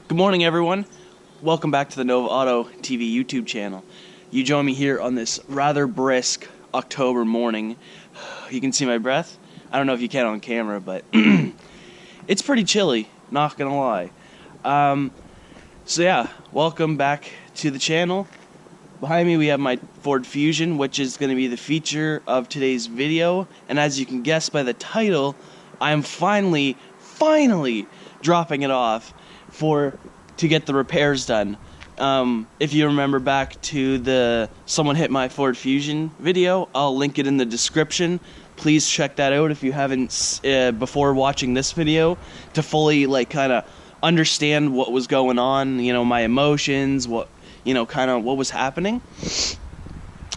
Good morning, everyone. Welcome back to the Nova Auto TV YouTube channel. You join me here on this rather brisk October morning. You can see my breath. I don't know if you can on camera, but it's pretty chilly, not gonna lie. So yeah, welcome back to the channel. Behind me we have my Ford Fusion, which is going to be the feature of today's video. And as you can guess by the title, I am finally dropping it off to get the repairs done. If you remember back to the someone hit my Ford Fusion video, I'll link it in the description. Please check that out if you haven't before watching this video, to fully kind of understand what was going on, my emotions, kind of what was happening.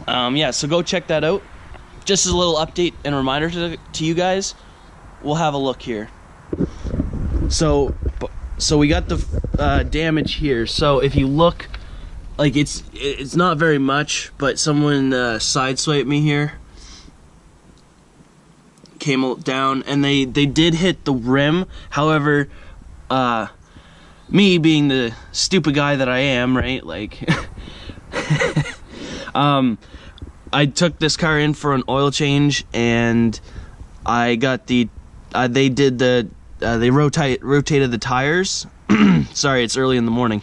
Yeah, so go check that out. Just as a little update and reminder to you guys, we'll have a look here. So we got the damage here. So if you look, it's not very much, but someone sideswiped me here, came down, and they did hit the rim. However, me being the stupid guy that I am, right? I took this car in for an oil change, and I got they rotated the tires. Sorry, it's early in the morning.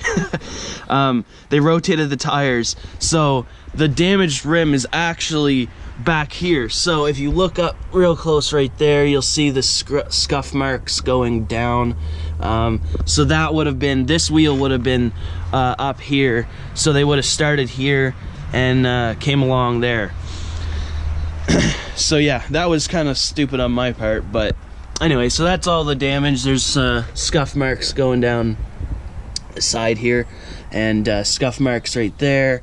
They rotated the tires, so the damaged rim is actually back here. So if you look up real close right there, you'll see the scuff marks going down. So that would have been, this wheel would have been up here, so they would have started here and came along there. So yeah, that was kind of stupid on my part, but anyway, so that's all the damage. There's scuff marks going down the side here, and scuff marks right there,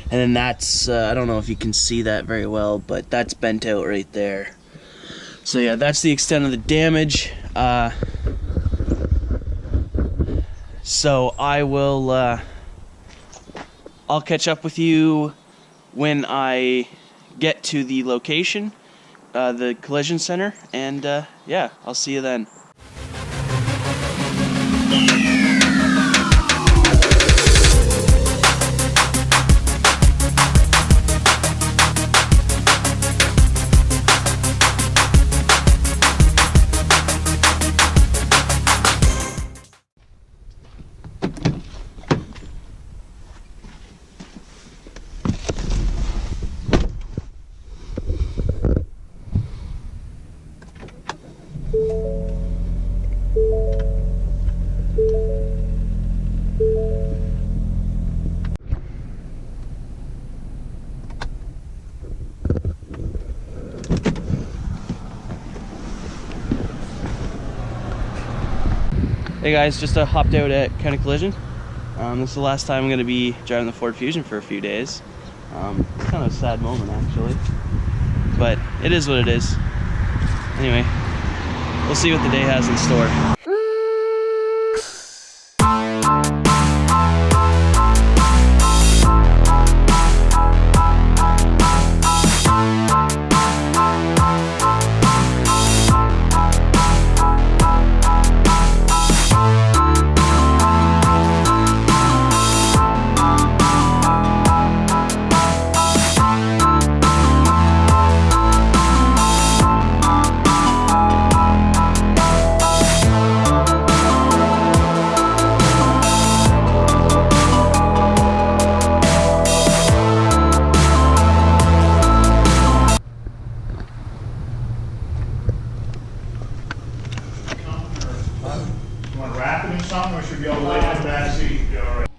and then that's I don't know if you can see that very well, but that's bent out right there. So yeah, that's the extent of the damage. So I will I'll catch up with you when I get to the location, the collision center, and yeah, I'll see you then. Hey guys, just hopped out at County Collision. This is the last time I'm going to be driving the Ford Fusion for a few days. It's kind of a sad moment actually, but it is what it is. Anyway, we'll see what the day has in store.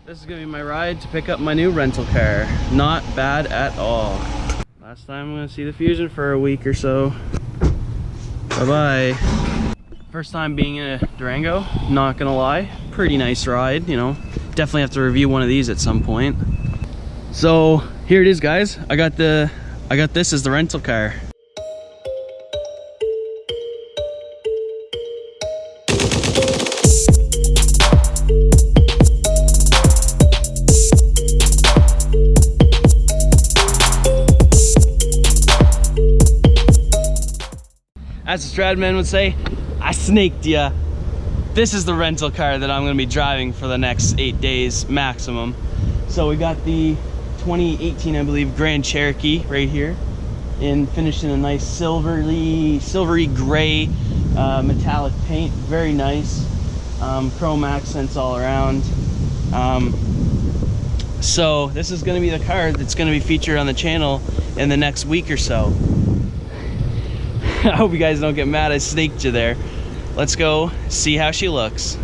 This is going to be my ride to pick up my new rental car. Not bad at all. Last time I'm going to see the Fusion for a week or so. Bye-bye. First time being in a Durango, not going to lie. Pretty nice ride, Definitely have to review one of these at some point. So, here it is, guys. I got this as the rental car. As the Stradman would say, I snaked ya. this is the rental car that I'm gonna be driving for the next 8 days maximum. So we got the 2018, I believe, Grand Cherokee right here, finished in a nice silvery gray metallic paint. Very nice. Chrome accents all around. So this is going to be the car that's going to be featured on the channel in the next week or so. I hope you guys don't get mad I snaked you there. Let's go see how she looks.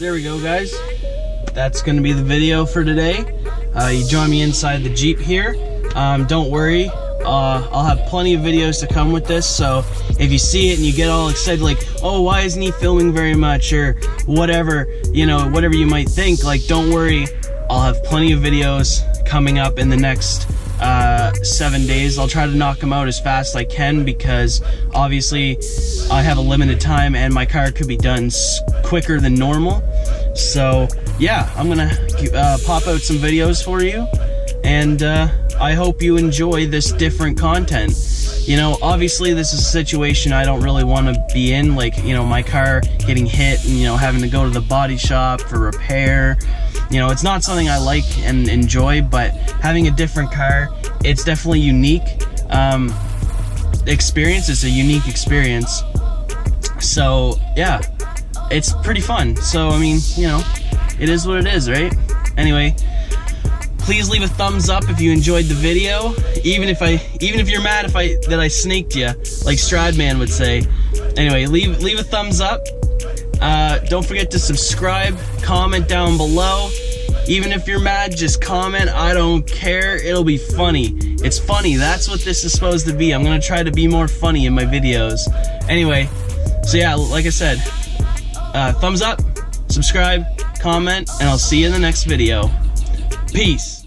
There we go, guys. That's gonna be the video for today. You join me inside the Jeep here. Don't worry, I'll have plenty of videos to come with this, so if you see it and you get all excited like, oh, why isn't he filming very much, or whatever, you know, whatever you might think, like, don't worry, I'll have plenty of videos coming up in the next 7 days. I'll try to knock them out as fast as I can, because obviously I have a limited time and my car could be done quicker than normal. So yeah, I'm gonna pop out some videos for you, and I hope you enjoy this different content. You know, obviously this is a situation I don't really want to be in, like, you know, my car getting hit and, you know, having to go to the body shop for repair. You know, it's not something I like and enjoy, but having a different car, it's definitely unique experience. It's a unique experience. So yeah, it's pretty fun. So I mean, you know, it is what it is, right? Anyway, please leave a thumbs up if you enjoyed the video. Even if you're mad that I snaked you, like Stradman would say. Anyway, leave a thumbs up. Don't forget to subscribe, comment down below. Even if you're mad, just comment. I don't care. It'll be funny. It's funny. That's what this is supposed to be. I'm gonna try to be more funny in my videos. Anyway, so yeah, like I said, thumbs up, subscribe, comment, and I'll see you in the next video. Peace.